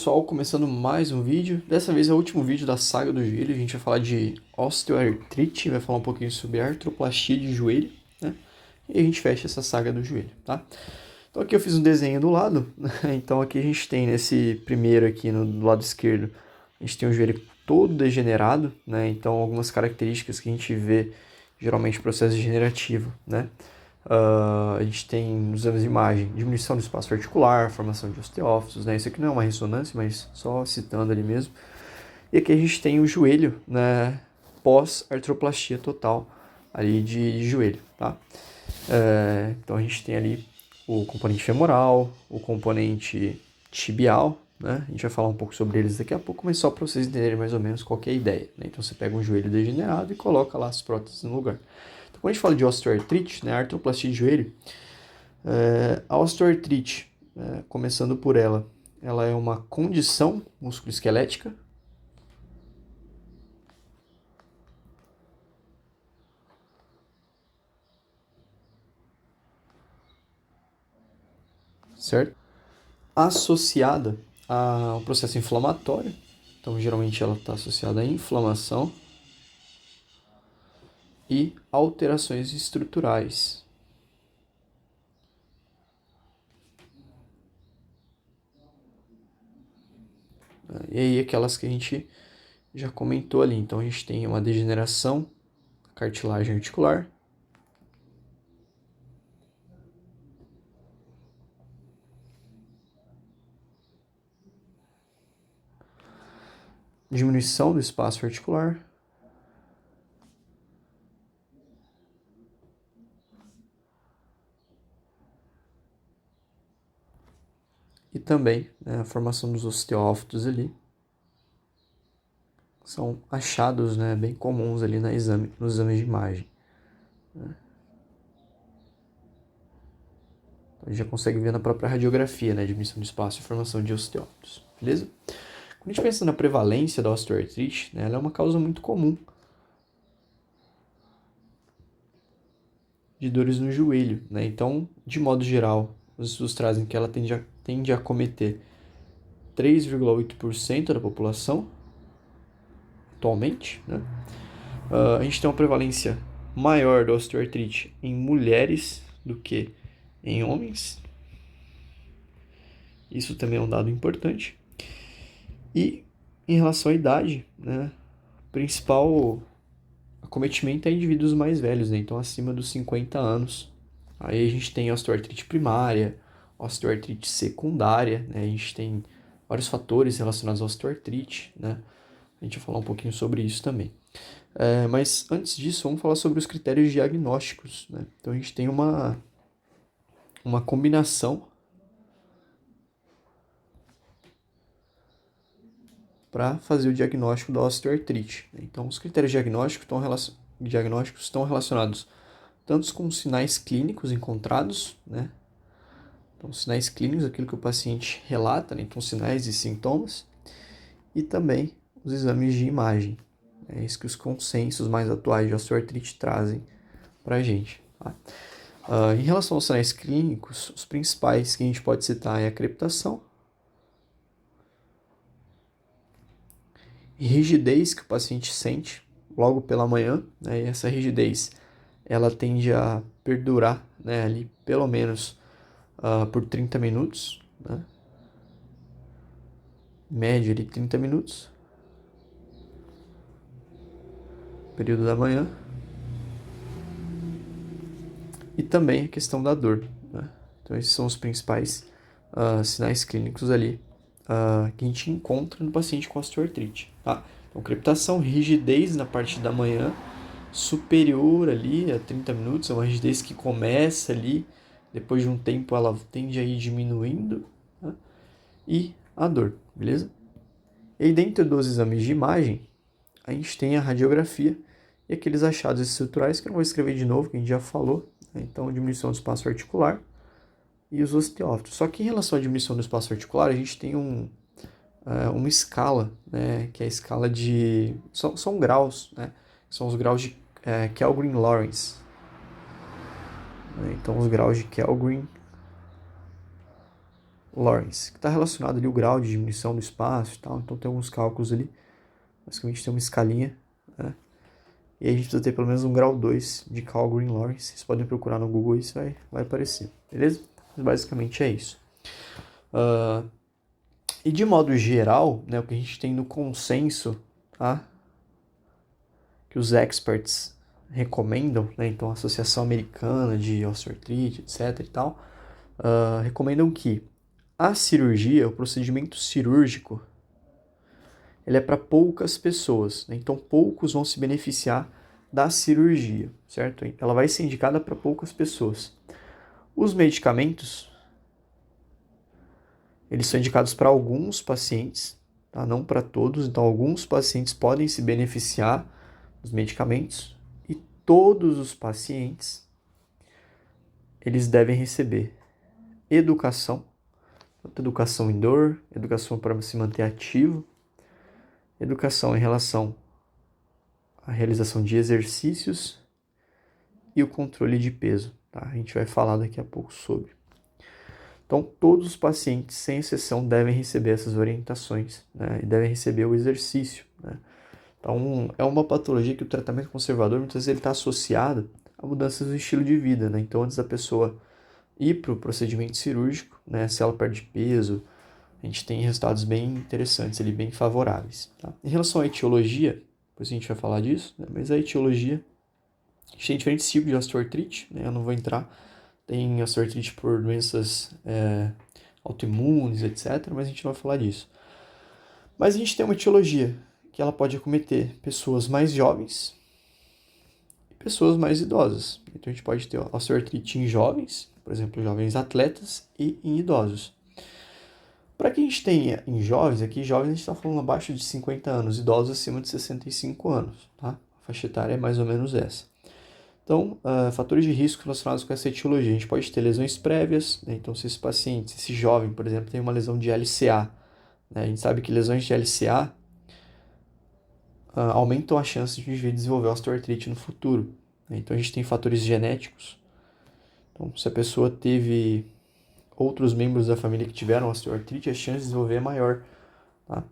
Pessoal, começando mais um vídeo. Dessa vez é o último vídeo da saga do joelho. A gente vai falar de osteoartrite, vai falar um pouquinho sobre artroplastia de joelho, né? E a gente fecha essa saga do joelho, tá? Então aqui eu fiz um desenho do lado, né? Então aqui a gente tem nesse primeiro aqui do lado esquerdo, a gente tem o joelho todo degenerado, né? Então algumas características que a gente vê geralmente no processo degenerativo, né? A gente tem nos exames de imagem diminuição do espaço articular, formação de osteófitos, né? Isso aqui não é uma ressonância, mas só citando ali mesmo. E aqui a gente tem o joelho, né? Pós-artroplastia total ali de joelho, tá? Então a gente tem ali o componente femoral, o componente tibial, né? A gente vai falar um pouco sobre eles daqui a pouco, mas só para vocês entenderem mais ou menos qual que é a ideia, né? Então você pega um joelho degenerado e coloca lá as próteses no lugar. Então, quando a gente fala de osteoartrite, né, artroplastia de joelho, a osteoartrite, começando por ela é uma condição musculoesquelética, certo? Associada a um processo inflamatório, então geralmente ela está associada à inflamação e alterações estruturais. E aí aquelas que a gente já comentou ali. Então a gente tem uma degeneração da cartilagem articular, diminuição do espaço articular, e também, né, a formação dos osteófitos ali. São achados, né, bem comuns ali nos exames de imagem, né? Então, a gente já consegue ver na própria radiografia, né, diminuição do espaço e formação de osteófitos, beleza? Quando a gente pensa na prevalência da osteoartrite, né, ela é uma causa muito comum de dores no joelho, né? Então, de modo geral, os estudos trazem que ela tende a acometer 3,8% da população atualmente, né? A gente tem uma prevalência maior da osteoartrite em mulheres do que em homens. Isso também é um dado importante. E em relação à idade, né, o principal acometimento é em indivíduos mais velhos, né, então acima dos 50 anos. Aí a gente tem osteoartrite primária, osteoartrite secundária, né, a gente tem vários fatores relacionados à osteoartrite, né, a gente vai falar um pouquinho sobre isso também. Mas antes disso, vamos falar sobre os critérios diagnósticos, né? Então a gente tem uma combinação para fazer o diagnóstico da osteoartrite. Então, os critérios diagnósticos estão relacionados tanto com sinais clínicos encontrados, né? Então, sinais clínicos, aquilo que o paciente relata, né? Então, sinais e sintomas, e também os exames de imagem. É isso que os consensos mais atuais de osteoartrite trazem para a gente, tá? Em relação aos sinais clínicos, os principais que a gente pode citar é a crepitação, rigidez que o paciente sente logo pela manhã, né? E essa rigidez ela tende a perdurar, né, ali pelo menos por 30 minutos, né? Média de 30 minutos, período da manhã. E também a questão da dor, né? Então esses são os principais sinais clínicos ali que a gente encontra no paciente com osteoartrite, tá? Então crepitação, rigidez na parte da manhã, superior ali a 30 minutos, é uma rigidez que começa ali, depois de um tempo ela tende a ir diminuindo, né? E a dor, beleza? E aí dentro dos exames de imagem, a gente tem a radiografia e aqueles achados estruturais que eu não vou escrever de novo, que a gente já falou, né? Então diminuição do espaço articular e os osteófitos. Só que em relação à diminuição do espaço articular, a gente tem uma escala, né, que é a escala de... São graus, né? São os graus de Kellgren-Lawrence. Então, os graus de Kellgren Lorentz, que está relacionado ali ao grau de diminuição do espaço e tal. Então tem alguns cálculos ali. Basicamente tem uma escalinha, né? E a gente precisa ter pelo menos um grau 2 de Calgren-Lorentz. Vocês podem procurar no Google, isso vai aparecer, beleza? Mas basicamente é isso. E de modo geral, né, o que a gente tem no consenso, tá? Que os experts recomendam, né, então a Associação Americana de Osteoartrite, etc e tal, recomendam que a cirurgia, o procedimento cirúrgico, ele é para poucas pessoas, né? Então poucos vão se beneficiar da cirurgia, certo? Ela vai ser indicada para poucas pessoas. Os medicamentos, eles são indicados para alguns pacientes, tá? Não para todos, então alguns pacientes podem se beneficiar dos medicamentos e todos os pacientes, eles devem receber educação, tanto educação indoor, educação para se manter ativo, educação em relação à realização de exercícios e o controle de peso, tá? A gente vai falar daqui a pouco sobre. Então, todos os pacientes, sem exceção, devem receber essas orientações, né? E devem receber o exercício, né? Então, é uma patologia que o tratamento conservador, muitas vezes, está associado a mudanças do estilo de vida, né? Então, antes da pessoa ir para o procedimento cirúrgico, né? Se ela perde peso, a gente tem resultados bem interessantes ali, bem favoráveis, tá? Em relação à etiologia, depois a gente vai falar disso, né? Mas a etiologia, a gente tem diferentes tipos de osteoartrite, né? Eu não vou entrar. Tem osteoartrite por doenças autoimunes, etc. Mas a gente não vai falar disso. Mas a gente tem uma etiologia que ela pode acometer pessoas mais jovens e pessoas mais idosas. Então a gente pode ter osteoartrite em jovens, por exemplo, jovens atletas, e em idosos. Para que a gente tenha em jovens, aqui jovens a gente está falando abaixo de 50 anos, idosos acima de 65 anos, tá? A faixa etária é mais ou menos essa. Então, fatores de risco relacionados com essa etiologia. A gente pode ter lesões prévias, né? Então se esse paciente, esse jovem, por exemplo, tem uma lesão de LCA, né? A gente sabe que lesões de LCA aumentam a chance de desenvolver osteoartrite no futuro, né? Então a gente tem fatores genéticos. Então, se a pessoa teve outros membros da família que tiveram osteoartrite, a chance de desenvolver é maior, tá?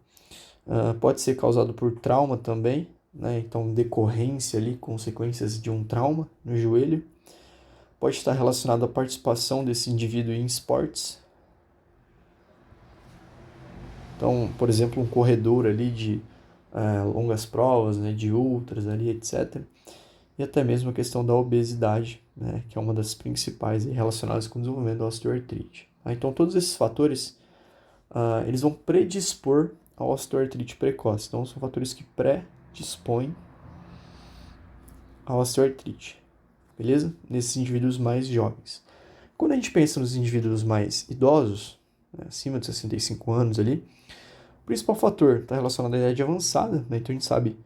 Pode ser causado por trauma também, né? Então, decorrência ali, consequências de um trauma no joelho. Pode estar relacionado à participação desse indivíduo em esportes. Então, por exemplo, um corredor ali de longas provas, né? De ultras ali, etc. E até mesmo a questão da obesidade, né? Que é uma das principais relacionadas com o desenvolvimento da osteoartrite. Então, todos esses fatores, eles vão predispor a osteoartrite precoce. Então, são fatores que predispõem a osteoartrite, beleza? Nesses indivíduos mais jovens. Quando a gente pensa nos indivíduos mais idosos, né, acima de 65 anos ali, o principal fator está relacionado à idade avançada, né? Então a gente sabe,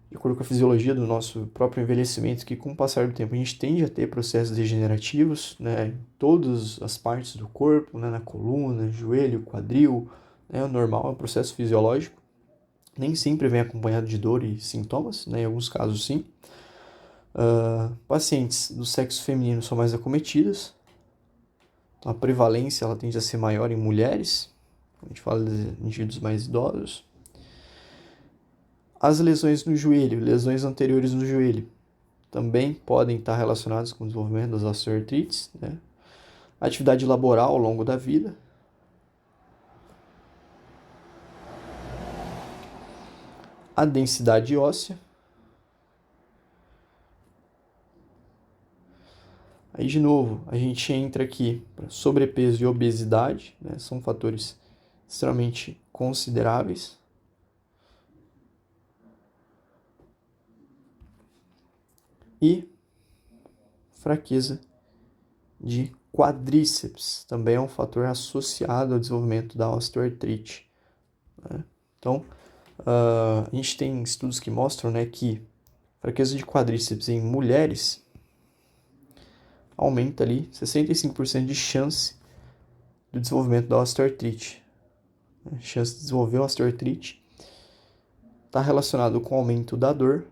de acordo com a fisiologia do nosso próprio envelhecimento, que com o passar do tempo a gente tende a ter processos degenerativos, né, em todas as partes do corpo, né, na coluna, joelho, quadril, né, o normal, é um processo fisiológico. Nem sempre vem acompanhado de dor e sintomas, né, em alguns casos sim. Pacientes do sexo feminino são mais acometidas, então a prevalência ela tende a ser maior em mulheres, quando a gente fala de indivíduos mais idosos. As lesões no joelho, lesões anteriores no joelho, também podem estar relacionadas com o desenvolvimento das osteoartrites, né? Atividade laboral ao longo da vida. A densidade óssea. Aí, de novo, a gente entra aqui para sobrepeso e obesidade, né? São fatores extremamente consideráveis. E fraqueza de quadríceps, também é um fator associado ao desenvolvimento da osteoartrite, né? Então, a gente tem estudos que mostram, né, que fraqueza de quadríceps em mulheres aumenta ali 65% de chance do desenvolvimento da osteoartrite. A chance de desenvolver osteoartrite está relacionado com o aumento da dor,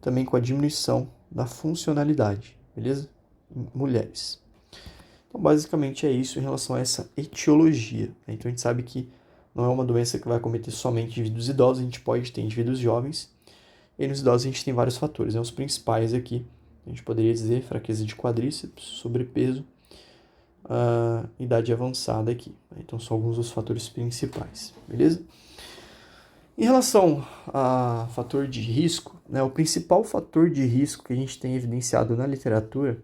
também com a diminuição da funcionalidade, beleza? Em mulheres. Então, basicamente é isso em relação a essa etiologia, né? Então, a gente sabe que não é uma doença que vai acometer somente indivíduos idosos, a gente pode ter indivíduos jovens, e nos idosos a gente tem vários fatores, né? Os principais aqui, a gente poderia dizer fraqueza de quadríceps, sobrepeso, idade avançada aqui. Então, são alguns dos fatores principais, beleza? Em relação a fator de risco, né, o principal fator de risco que a gente tem evidenciado na literatura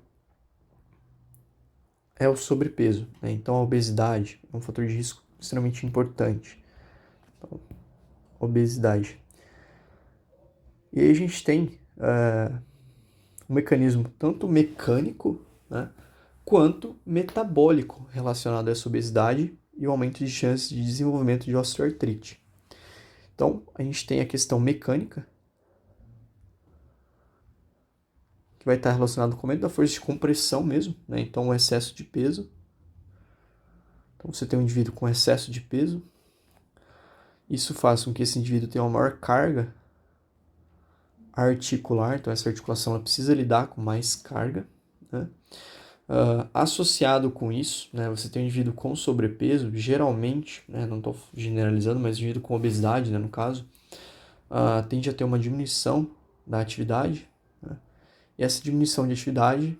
é o sobrepeso, né? Então, a obesidade é um fator de risco extremamente importante. Então, obesidade. E aí a gente tem um mecanismo tanto mecânico, né, quanto metabólico relacionado a essa obesidade e o aumento de chances de desenvolvimento de osteoartrite. Então, a gente tem a questão mecânica, que vai estar relacionado com o aumento da força de compressão mesmo, né? Então, o excesso de peso. Então, você tem um indivíduo com excesso de peso. Isso faz com que esse indivíduo tenha uma maior carga articular, então essa articulação ela precisa lidar com mais carga, né? Associado com isso, né, você tem um indivíduo com sobrepeso, geralmente, né, não estou generalizando, mas indivíduo com obesidade, né, no caso, tende a ter uma diminuição da atividade, né, e essa diminuição de atividade,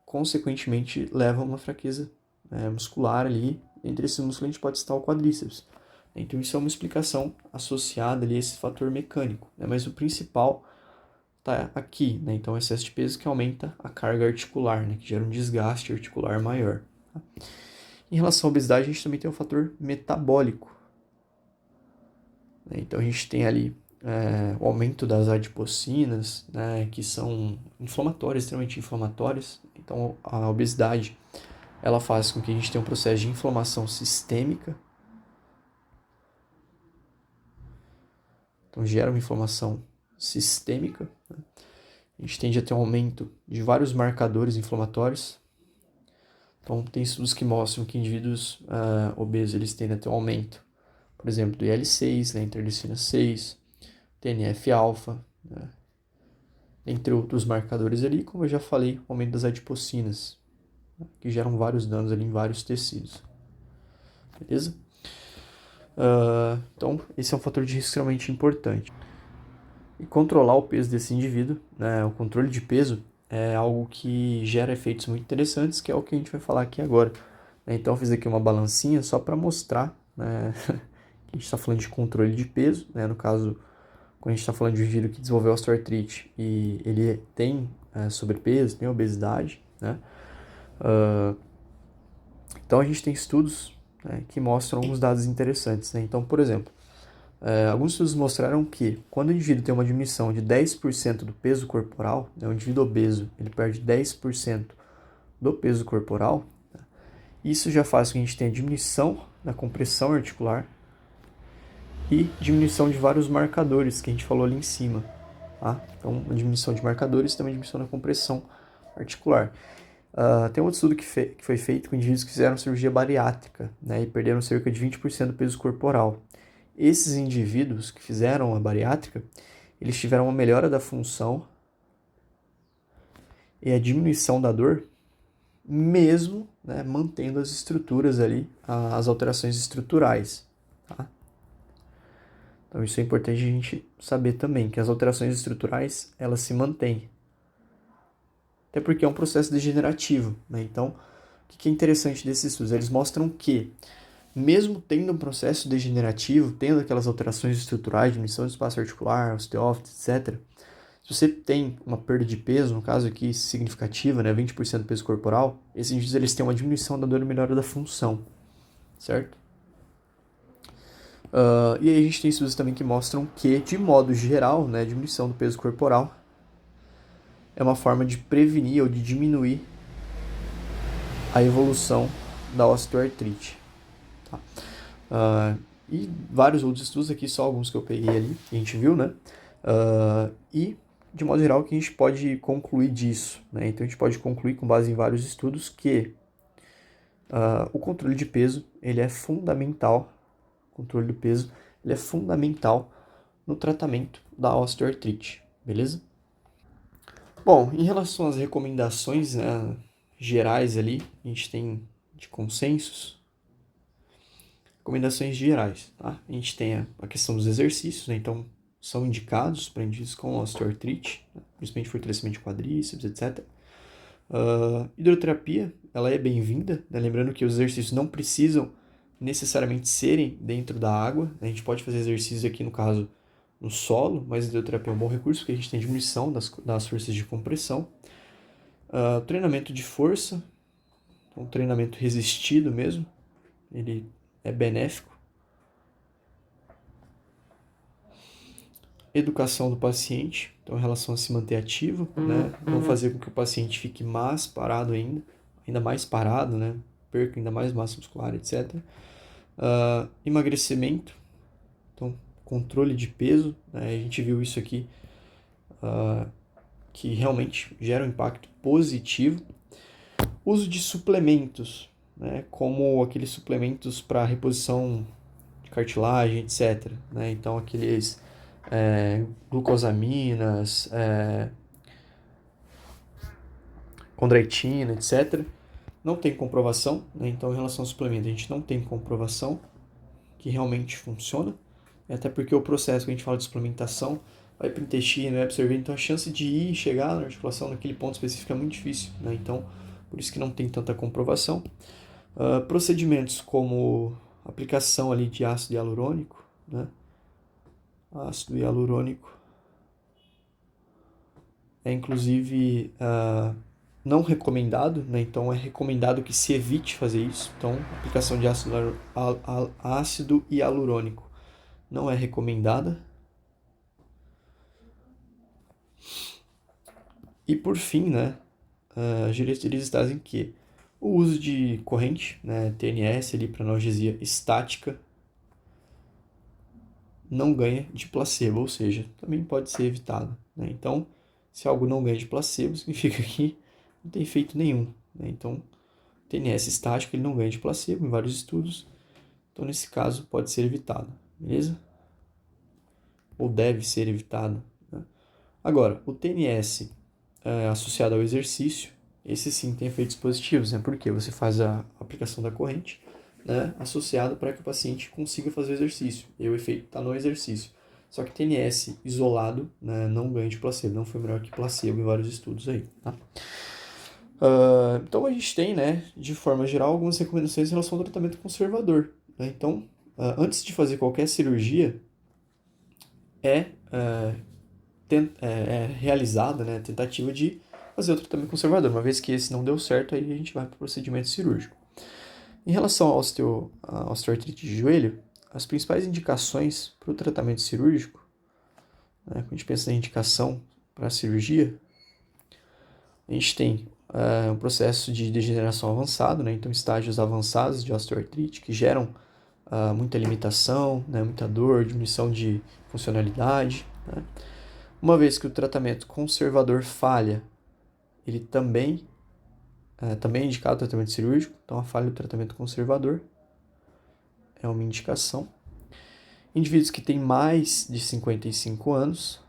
consequentemente, leva a uma fraqueza, né, muscular ali. Entre esses músculos a gente pode citar o quadríceps. Então isso é uma explicação associada ali a esse fator mecânico, né, mas o principal tá aqui, né? Então, excesso de peso que aumenta a carga articular, né? Que gera um desgaste articular maior. Tá? Em relação à obesidade, a gente também tem um fator metabólico, né? Então, a gente tem ali o aumento das adipocinas, né? Que são inflamatórias, extremamente inflamatórias. Então, a obesidade, ela faz com que a gente tenha um processo de inflamação sistêmica. Então, gera uma inflamação sistêmica, né? A gente tende a ter um aumento de vários marcadores inflamatórios. Então, tem estudos que mostram que indivíduos obesos eles tendem a ter um aumento, por exemplo, do IL-6, né, interleucina 6, TNF-alfa, né, entre outros marcadores ali, como eu já falei, o aumento das adipocinas, né, que geram vários danos ali em vários tecidos. Beleza? Então, esse é um fator de risco extremamente importante. E controlar o peso desse indivíduo, né, o controle de peso, é algo que gera efeitos muito interessantes, que é o que a gente vai falar aqui agora. Então, eu fiz aqui uma balancinha só para mostrar, né, que a gente está falando de controle de peso, né, no caso, quando a gente está falando de um indivíduo que desenvolveu osteoartrite e ele tem sobrepeso, tem obesidade, né, então a gente tem estudos, né, que mostram alguns dados interessantes, né. Então, por exemplo, alguns estudos mostraram que quando o indivíduo tem uma diminuição de 10% do peso corporal, né, o indivíduo obeso ele perde 10% do peso corporal, né, isso já faz com que a gente tenha diminuição da compressão articular e diminuição de vários marcadores que a gente falou ali em cima. Tá? Então, uma diminuição de marcadores e também diminuição da compressão articular. Tem outro estudo que foi feito com indivíduos que fizeram cirurgia bariátrica, né, e perderam cerca de 20% do peso corporal. Esses indivíduos que fizeram a bariátrica, eles tiveram uma melhora da função e a diminuição da dor, mesmo, né, mantendo as estruturas ali, as alterações estruturais. Tá? Então isso é importante a gente saber também, que as alterações estruturais, elas se mantêm. Até porque é um processo degenerativo, né? Então, o que é interessante desses estudos? Eles mostram que, mesmo tendo um processo degenerativo, tendo aquelas alterações estruturais, diminuição do espaço articular, osteófise, etc., se você tem uma perda de peso, no caso aqui significativa, né, 20% do peso corporal, esses indivíduos eles têm uma diminuição da dor e melhora da função, certo? E aí a gente tem estudos também que mostram que, de modo geral, né, a diminuição do peso corporal é uma forma de prevenir ou de diminuir a evolução da osteoartrite. Tá? E vários outros estudos aqui, só alguns que eu peguei ali, que a gente viu, né? E, de modo geral, o que a gente pode concluir disso, né? Então, a gente pode concluir, com base em vários estudos, que o controle de peso, ele é fundamental, o controle do peso, ele é fundamental no tratamento da osteoartrite, beleza? Bom, em relação às recomendações, né, gerais ali, a gente tem de consensos, recomendações gerais, tá? A gente tem a questão dos exercícios, né? Então, são indicados para indivíduos com osteoartrite, né? Principalmente fortalecimento de quadríceps, etc. Hidroterapia, ela é bem-vinda, né? Lembrando que os exercícios não precisam necessariamente serem dentro da água, né? A gente pode fazer exercícios aqui, no caso, no solo, mas a hidroterapia é um bom recurso porque a gente tem diminuição das forças de compressão. Treinamento de força, um treinamento resistido mesmo, ele é benéfico. Educação do paciente, então em relação a se manter ativo, né? Não fazer com que o paciente fique mais parado ainda mais parado, né? Perca ainda mais massa muscular, etc. Emagrecimento, então controle de peso, né? A gente viu isso aqui, que realmente gera um impacto positivo. Uso de suplementos, né? Como aqueles suplementos para reposição de cartilagem, etc. Né? Então aqueles glucosaminas, condroitina, etc. Não tem comprovação, né? Então em relação ao suplemento a gente não tem comprovação que realmente funciona, até porque o processo que a gente fala de suplementação vai para o intestino, vai absorver, então a chance de ir e chegar na articulação naquele ponto específico é muito difícil, né? Então por isso que não tem tanta comprovação. Procedimentos como aplicação ali de ácido hialurônico, né? Ácido hialurônico é inclusive não recomendado, né? Então é recomendado que se evite fazer isso. Então, aplicação de ácido hialurônico não é recomendada. E por fim, né, as diretrizes trazem que o uso de corrente, né, TNS ali para analgesia estática, não ganha de placebo, ou seja, também pode ser evitado, né? Então, se algo não ganha de placebo, significa que não tem efeito nenhum, né? Então, TNS estático ele não ganha de placebo em vários estudos, então nesse caso pode ser evitado, beleza? Ou deve ser evitado, né? Agora, o TNS associado ao exercício, esse sim tem efeitos positivos, né? Porque você faz a aplicação da corrente, né, associado para que o paciente consiga fazer o exercício, e o efeito está no exercício. Só que TNS isolado, né, não ganha de placebo, não foi melhor que placebo em vários estudos aí, tá? Então a gente tem, né, de forma geral, algumas recomendações em relação ao tratamento conservador, né? Então, antes de fazer qualquer cirurgia, é realizada, né, a tentativa de fazer o tratamento conservador. Uma vez que esse não deu certo, aí a gente vai para o procedimento cirúrgico. Em relação à osteoartrite de joelho, as principais indicações para o tratamento cirúrgico, né, quando a gente pensa na indicação para a cirurgia, a gente tem um processo de degeneração avançado, né, então estágios avançados de osteoartrite que geram muita limitação, né, muita dor, diminuição de funcionalidade, né? Uma vez que o tratamento conservador falha, ele também é indicado o tratamento cirúrgico, então a falha do tratamento conservador é uma indicação. Indivíduos que têm mais de 55 anos,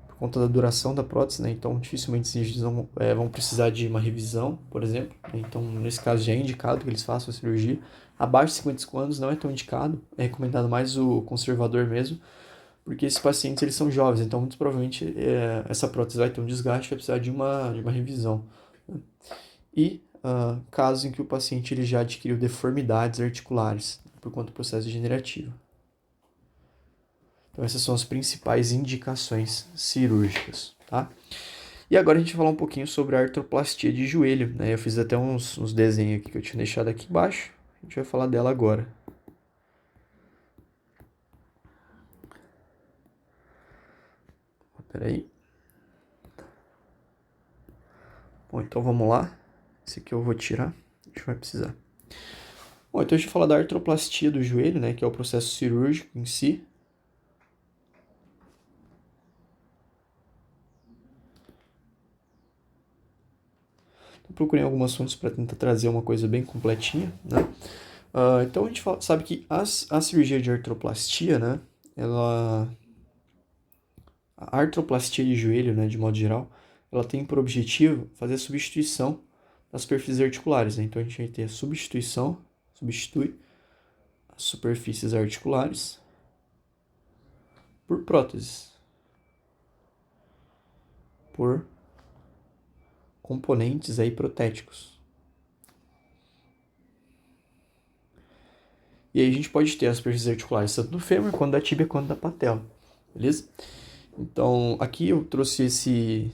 por conta da duração da prótese, né? Então dificilmente esses indivíduos vão precisar de uma revisão, por exemplo. Então nesse caso já é indicado que eles façam a cirurgia. Abaixo de 55 anos não é tão indicado, é recomendado mais o conservador mesmo, porque esses pacientes eles são jovens, então muito provavelmente essa prótese vai ter um desgaste, vai precisar de uma revisão, né? E casos em que o paciente ele já adquiriu deformidades articulares por conta do processo degenerativo. Então essas são as principais indicações cirúrgicas, tá? E agora a gente vai falar um pouquinho sobre a artroplastia de joelho, né? Eu fiz até uns desenhos aqui que eu tinha deixado aqui embaixo, a gente vai falar dela agora. Peraí. Bom, então vamos lá. Esse aqui eu vou tirar, a gente vai precisar. Bom, então a gente vai falar da artroplastia do joelho, né, que é o processo cirúrgico em si. Então, procurei algumas fontes para tentar trazer uma coisa bem completinha, né? Então a gente sabe que a cirurgia de artroplastia, né, a artroplastia de joelho, né, de modo geral, ela tem por objetivo fazer a substituição das superfícies articulares, né? Então a gente vai ter a substituição, substitui as superfícies articulares por próteses, por componentes aí protéticos. E aí a gente pode ter as superfícies articulares tanto do fêmur, quanto da tíbia, quanto da patela, beleza? Então, aqui eu trouxe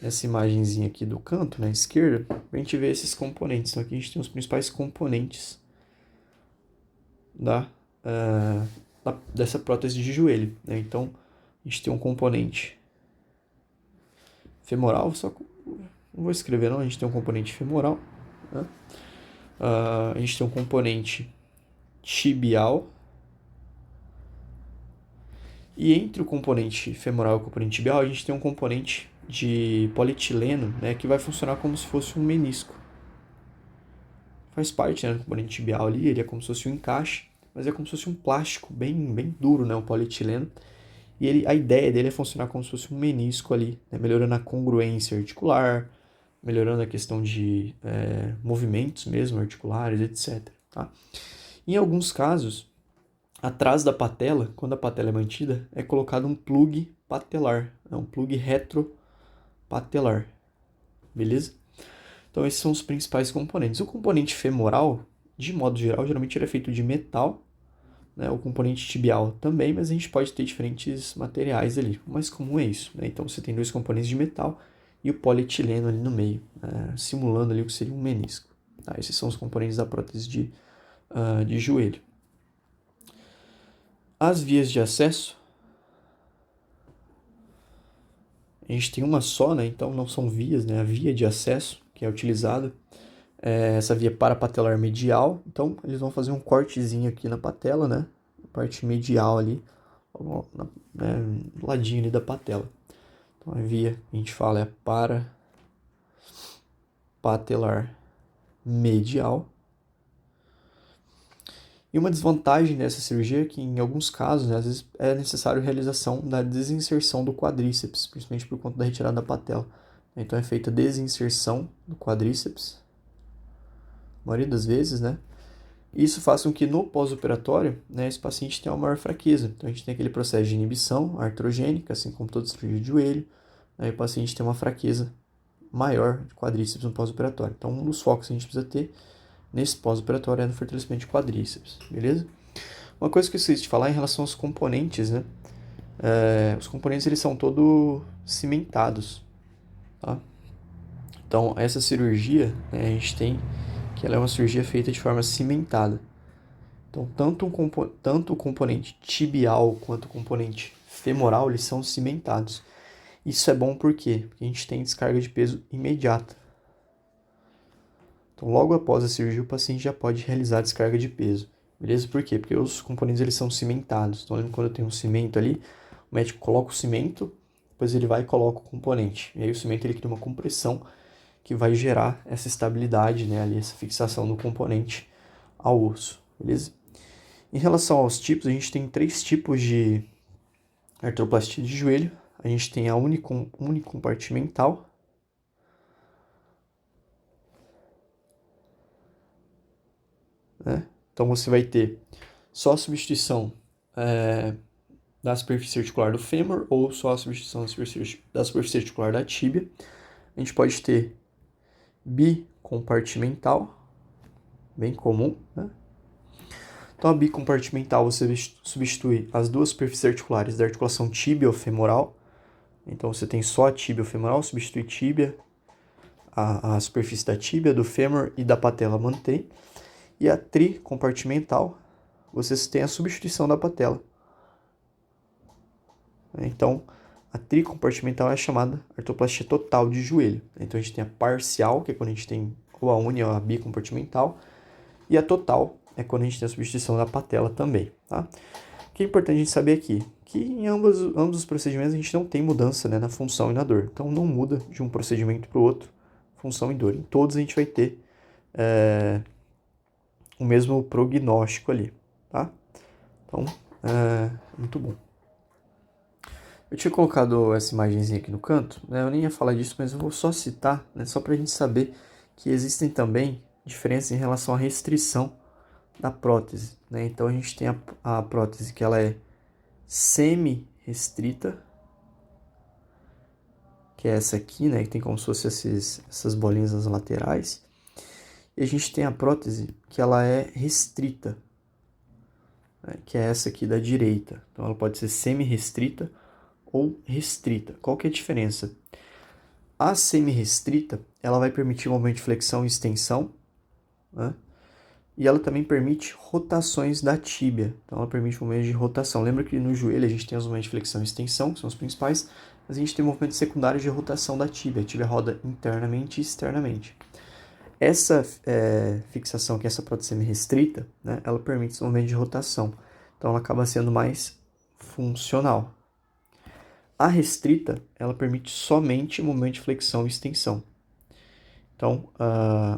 essa imagenzinha aqui do canto, na esquerda, para a gente ver esses componentes. Então, aqui a gente tem os principais componentes dessa prótese de joelho, né? Então, a gente tem um componente femoral, não vou escrever não, a gente tem um componente femoral, né? A gente tem um componente tibial, e entre o componente femoral e o componente tibial, a gente tem um componente de polietileno, né, que vai funcionar como se fosse um menisco. Faz parte, né, do componente tibial ali, ele é como se fosse um encaixe, mas é como se fosse um plástico bem duro, né, o polietileno. E a ideia dele é funcionar como se fosse um menisco ali, né, melhorando a congruência articular, melhorando a questão de movimentos mesmo articulares, etc. Tá? Em alguns casos, atrás da patela, quando a patela é mantida, é colocado um plug patelar, um plug retropatelar, beleza? Então esses são os principais componentes. O componente femoral, de modo geral, geralmente ele é feito de metal, né? O componente tibial também, mas a gente pode ter diferentes materiais ali. O mais comum é isso, né? Então você tem dois componentes de metal e o polietileno ali no meio, simulando ali o que seria um menisco. Tá? Esses são os componentes da prótese de joelho. As vias de acesso, a gente tem uma só, né? Então não são vias, né? A via de acesso que é utilizada é essa via parapatelar medial. Então eles vão fazer um cortezinho aqui na patela, né? A parte medial ali, né? Do ladinho ali da patela. Então a via, a gente fala, é parapatelar medial. E uma desvantagem dessa cirurgia é que, em alguns casos, né, às vezes é necessário a realização da desinserção do quadríceps, principalmente por conta da retirada da patela. Então é feita a desinserção do quadríceps, a maioria das vezes, né? Isso faz com que no pós-operatório, né, esse paciente tenha uma maior fraqueza. Então a gente tem aquele processo de inibição artrogênica, assim como toda cirurgia de joelho, aí o paciente tem uma fraqueza maior de quadríceps no pós-operatório. Então um dos focos que a gente precisa ter nesse pós-operatório é no fortalecimento de quadríceps, beleza? Uma coisa que eu esqueci de falar em relação aos componentes, né? Os componentes eles são todos cimentados, tá? Então essa cirurgia, né, a gente tem que ela é uma cirurgia feita de forma cimentada. Então tanto o componente tibial quanto o componente femoral eles são cimentados. Isso é bom por quê? Porque a gente tem descarga de peso imediata. Então, logo após a cirurgia, o paciente já pode realizar a descarga de peso. Beleza? Por quê? Porque os componentes eles são cimentados. Então, lembra quando eu tenho um cimento ali, o médico coloca o cimento, depois ele vai e coloca o componente. E aí o cimento ele cria uma compressão que vai gerar essa estabilidade, né, ali, essa fixação do componente ao osso. Beleza? Em relação aos tipos, a gente tem 3 tipos de artroplastia de joelho. A gente tem a unicompartimental, né? Então você vai ter só a substituição da superfície articular do fêmur ou só a substituição da superfície articular da tíbia. A gente pode ter bicompartimental, bem comum, né? Então a bicompartimental você substitui as duas superfícies articulares da articulação tibiofemoral. Então você tem só a tibiofemoral, substitui tíbia, a superfície da tíbia, do fêmur e da patela mantém. E a tricompartimental, você tem a substituição da patela. Então, a tricompartimental é a chamada artroplastia total de joelho. Então, a gente tem a parcial, que é quando a gente tem ou a uni ou a bicompartimental, e a total é quando a gente tem a substituição da patela também, tá? O que é importante a gente saber aqui, que em ambos os procedimentos a gente não tem mudança, né, na função e na dor. Então, não muda de um procedimento para o outro, função e dor. Em todos a gente vai ter o mesmo prognóstico ali, tá? Então, muito bom. Eu tinha colocado essa imagenzinha aqui no canto, né? Eu nem ia falar disso, mas eu vou só citar, né? Só para a gente saber que existem também diferenças em relação à restrição da prótese, né? Então a gente tem a prótese que ela é semi-restrita, que é essa aqui, né? Que tem como se fosse essas bolinhas nas laterais. E a gente tem a prótese que ela é restrita, né? Que é essa aqui da direita. Então ela pode ser semi-restrita ou restrita. Qual que é a diferença? A semi-restrita, ela vai permitir movimento de flexão e extensão, né? E ela também permite rotações da tíbia. Então ela permite movimentos de rotação. Lembra que no joelho a gente tem os movimentos de flexão e extensão, que são os principais, mas a gente tem movimentos secundários de rotação da tíbia. A tíbia roda internamente e externamente. Essa fixação, que é essa prótese semi-restrita, né, ela permite esse movimento de rotação. Então ela acaba sendo mais funcional. A restrita, ela permite somente o movimento de flexão e extensão. Então,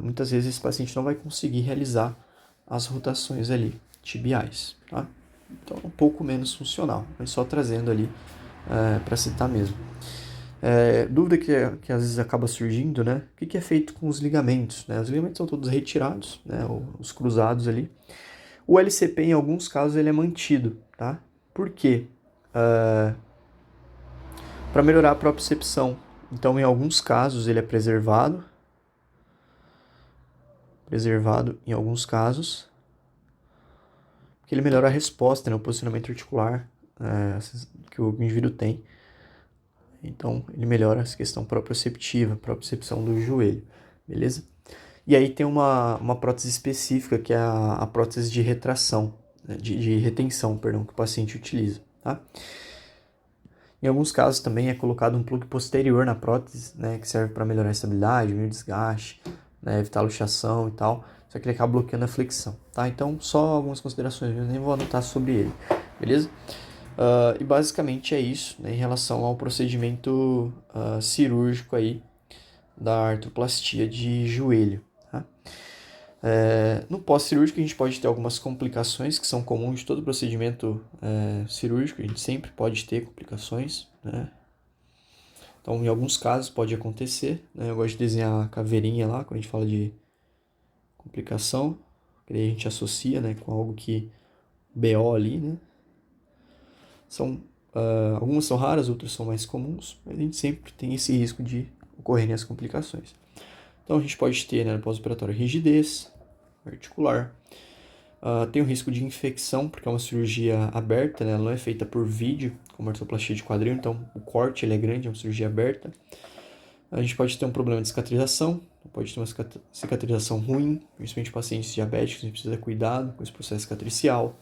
muitas vezes esse paciente não vai conseguir realizar as rotações ali tibiais, tá? Então, um pouco menos funcional, mas só trazendo ali para citar mesmo. Dúvida que às vezes acaba surgindo, né? O que é feito com os ligamentos, né? Os ligamentos são todos retirados, né? Os cruzados ali. O LCP, em alguns casos, ele é mantido, tá? Por quê? Para melhorar a propriocepção. Então, em alguns casos, ele é preservado em alguns casos, porque ele melhora a resposta, né, o posicionamento articular que o indivíduo tem. Então, ele melhora essa questão proprioceptiva, propriocepção do joelho, beleza? E aí tem uma prótese específica, que é a prótese de retração, né, de retenção, perdão, que o paciente utiliza, tá? Em alguns casos também é colocado um plug posterior na prótese, né, que serve para melhorar a estabilidade, diminuir o desgaste, né, evitar a luxação e tal, só que ele acaba bloqueando a flexão, tá? Então, só algumas considerações, eu nem vou anotar sobre ele, beleza? E basicamente é isso, né, em relação ao procedimento cirúrgico aí da artroplastia de joelho, tá? No pós-cirúrgico a gente pode ter algumas complicações que são comuns de todo procedimento cirúrgico, a gente sempre pode ter complicações, né? Então, em alguns casos pode acontecer, né? Eu gosto de desenhar a caveirinha lá, quando a gente fala de complicação, que aí a gente associa, né, com algo que BO ali, né? Algumas são raras, outras são mais comuns, mas a gente sempre tem esse risco de ocorrerem as complicações. Então, a gente pode ter, né, no pós-operatório, rigidez articular. Tem o risco de infecção, porque é uma cirurgia aberta, né? Ela não é feita por vídeo, como a artroplastia de quadril, então o corte ele é grande, é uma cirurgia aberta. A gente pode ter um problema de cicatrização, pode ter uma cicatrização ruim, principalmente pacientes diabéticos, a gente precisa ter cuidado com esse processo cicatricial.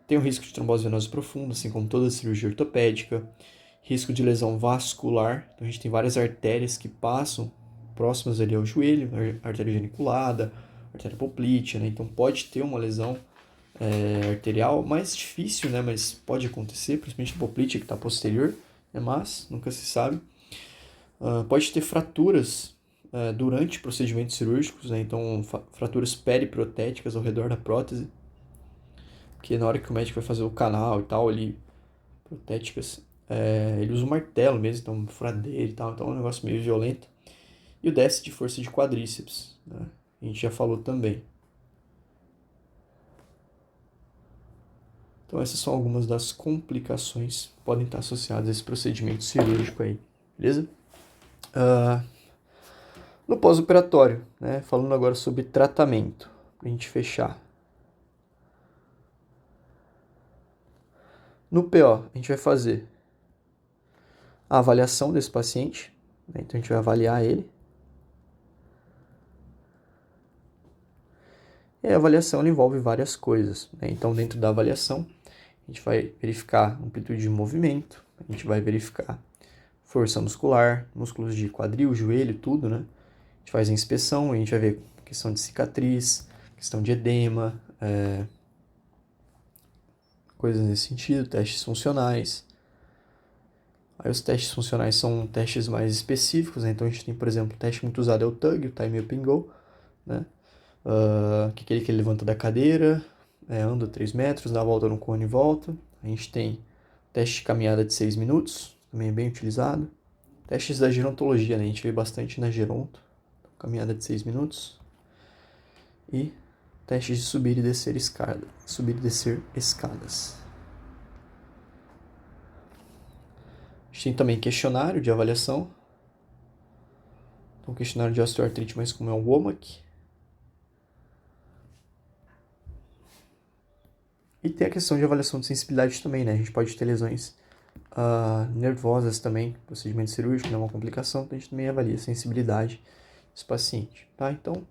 Tem o risco de trombose venosa profunda, assim como toda cirurgia ortopédica. Risco de lesão vascular, então a gente tem várias artérias que passam próximas ali ao joelho, artéria geniculada, artéria poplítea, né? Então pode ter uma lesão arterial, mais difícil, né? Mas pode acontecer, principalmente na poplítea que está posterior, né? Mas nunca se sabe. Pode ter fraturas durante procedimentos cirúrgicos, né? Então fraturas periprotéticas ao redor da prótese, porque na hora que o médico vai fazer o canal e tal, ali, protéticas, ele usa um martelo mesmo, então furadeira e tal, então é um negócio meio violento. E o déficit de força de quadríceps, né? A gente já falou também. Então essas são algumas das complicações que podem estar associadas a esse procedimento cirúrgico aí, beleza? No pós-operatório, né? Falando agora sobre tratamento, pra gente fechar. No PO, a gente vai fazer a avaliação desse paciente, né? Então a gente vai avaliar ele. E a avaliação ela envolve várias coisas, né? Então dentro da avaliação, a gente vai verificar amplitude de movimento, a gente vai verificar força muscular, músculos de quadril, joelho, tudo, né? A gente faz a inspeção, a gente vai ver questão de cicatriz, questão de edema, coisas nesse sentido, testes funcionais. Aí os testes funcionais são testes mais específicos, né? Então a gente tem, por exemplo, o teste muito usado é o TUG, o Time Up and Go, né? Que é aquele que ele levanta da cadeira, anda 3 metros, dá a volta no cone e volta. A gente tem Teste de caminhada de 6 minutos, também é bem utilizado. Testes da gerontologia, né? A gente vê bastante na geronto. Caminhada de 6 minutos. E testes de subir e descer escada. Subir e descer escadas. A gente tem também questionário de avaliação. Então, questionário de osteoartrite, mas como é o WOMAC. E tem a questão de avaliação de sensibilidade também, né? A gente pode ter lesões nervosas também, procedimento cirúrgico, não é uma complicação, então a gente também avalia a sensibilidade desse paciente, tá? Então,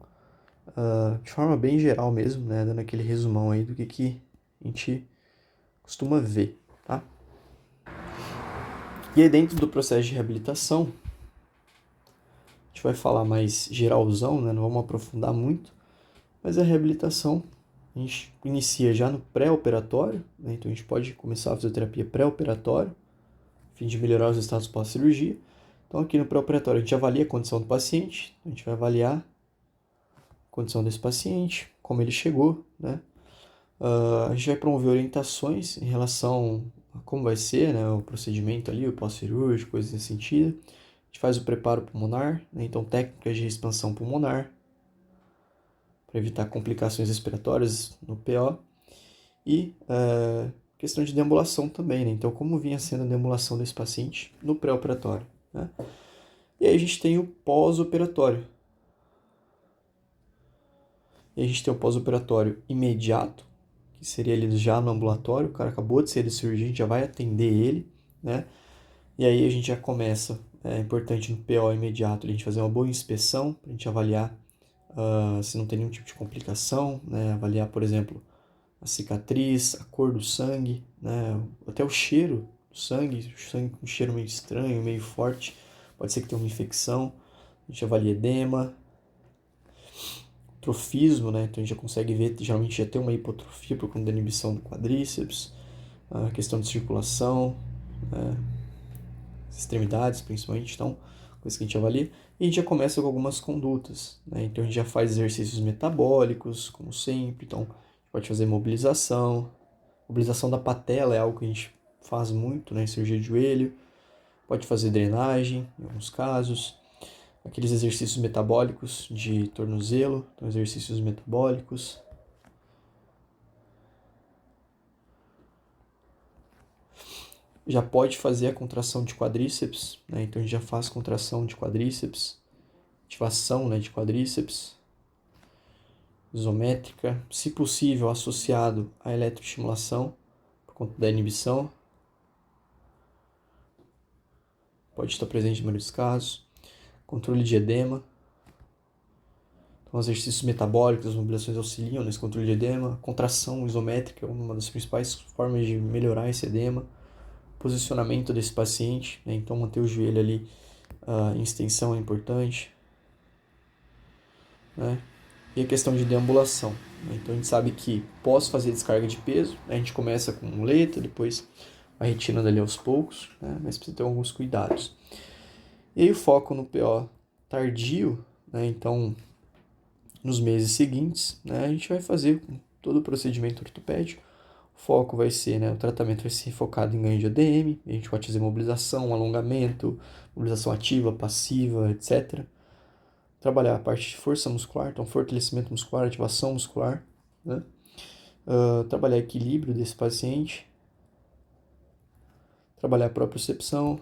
de forma bem geral mesmo, né? Dando aquele resumão aí do que a gente costuma ver, tá? E aí dentro do processo de reabilitação, a gente vai falar mais geralzão, né? Não vamos aprofundar muito, mas a reabilitação a gente inicia já no pré-operatório, né? Então a gente pode começar a fisioterapia pré-operatório, a fim de melhorar os estados pós-cirurgia. Então aqui no pré-operatório a gente avalia a condição do paciente, a gente vai avaliar a condição desse paciente, como ele chegou, né? A gente vai promover orientações em relação a como vai ser, né, o procedimento ali, o pós-cirúrgico, coisas nesse sentido. A gente faz o preparo pulmonar, né? Então técnicas de expansão pulmonar, para evitar complicações respiratórias no PO. E questão de deambulação também, né? Então, como vinha sendo a deambulação desse paciente no pré-operatório, né? E aí a gente tem o pós-operatório. E a gente tem o pós-operatório imediato, que seria ele já no ambulatório, o cara acabou de sair de cirurgia, a gente já vai atender ele, né? E aí a gente já começa, é importante no PO imediato, a gente fazer uma boa inspeção, para a gente avaliar se não tem nenhum tipo de complicação, né? Avaliar, por exemplo, a cicatriz, a cor do sangue, né? Até o cheiro do sangue, o sangue com um cheiro meio estranho, meio forte, pode ser que tenha uma infecção. A gente avalia edema, trofismo, né? Então a gente já consegue ver, geralmente já tem uma hipotrofia por conta da inibição do quadríceps, a questão de circulação, né? Extremidades principalmente, então, coisa que a gente avalia. E a gente já começa com algumas condutas, né? Então a gente já faz exercícios metabólicos, como sempre, então pode fazer mobilização. Mobilização da patela é algo que a gente faz muito, né, em cirurgia de joelho. Pode fazer drenagem, em alguns casos. Aqueles exercícios metabólicos de tornozelo, então exercícios metabólicos. Já pode fazer a contração de quadríceps, né? Então a gente já faz contração de quadríceps, ativação, né, de quadríceps, isométrica, se possível associado à eletroestimulação, por conta da inibição. Pode estar presente em muitos casos. Controle de edema. Então, exercícios metabólicos, as mobilizações auxiliam nesse controle de edema. Contração isométrica é uma das principais formas de melhorar esse edema. Posicionamento desse paciente, né? Então manter o joelho ali em extensão é importante, né? E a questão de deambulação, né? Então a gente sabe que pós fazer descarga de peso, né? A gente começa com muleta, depois vai retirando ali aos poucos, né? Mas precisa ter alguns cuidados. E aí o foco no PO tardio, né? Então nos meses seguintes, né? A gente vai fazer todo o procedimento ortopédico. O foco vai ser, né, o tratamento vai ser focado em ganho de ADM, a gente pode fazer mobilização, alongamento, mobilização ativa, passiva, etc. Trabalhar a parte de força muscular, então fortalecimento muscular, ativação muscular, né? Trabalhar equilíbrio desse paciente, trabalhar a propriocepção,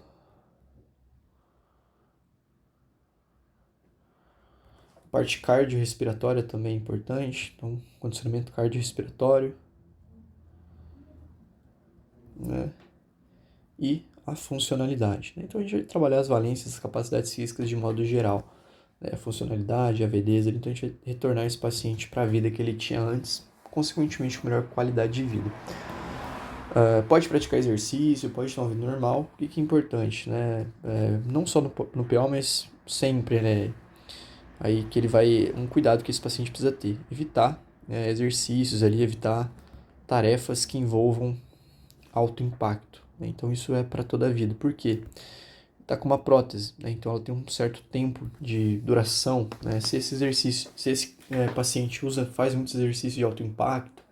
a parte cardiorrespiratória também é importante, então condicionamento cardiorrespiratório, né? E a funcionalidade, né? Então a gente vai trabalhar as valências, as capacidades físicas de modo geral, né? A funcionalidade, a avidez, então a gente vai retornar esse paciente para a vida que ele tinha antes, consequentemente com melhor qualidade de vida. Pode praticar exercício, pode ter uma vida normal, o que é importante, né? Não só no PO, mas sempre, né? Aí que ele vai, um cuidado que esse paciente precisa ter, evitar, né, exercícios ali, evitar tarefas que envolvam alto impacto, né? Então isso é para toda a vida. Por quê? Tá com uma prótese, né? Então ela tem um certo tempo de duração, né? Se esse paciente faz muitos exercícios de alto impacto,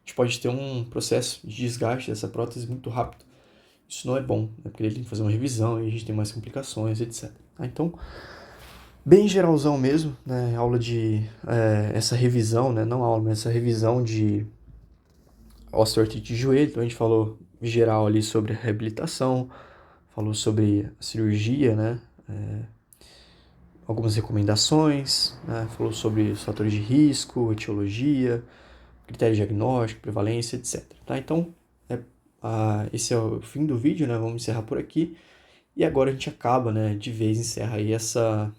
gente pode ter um processo de desgaste dessa prótese muito rápido. Isso não é bom, né? Porque ele tem que fazer uma revisão e a gente tem mais complicações, etc. Tá? Então, bem geralzão mesmo, né? Aula de... essa revisão, né? Não aula, mas essa revisão de osteoartrite de joelho. Então, a gente falou geral ali sobre a reabilitação, falou sobre a cirurgia, né? Algumas recomendações, né? Falou sobre os fatores de risco, etiologia, critério diagnóstico, prevalência, etc. Tá? Então, esse é o fim do vídeo, né? Vamos encerrar por aqui. E agora a gente acaba, né? De vez encerra aí essa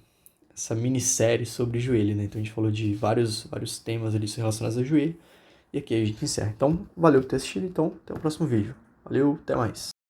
minissérie sobre joelho, né? Então a gente falou de vários temas ali relacionados ao joelho. E aqui a gente encerra. Então, valeu por ter assistido. Então, até o próximo vídeo. Valeu, até mais.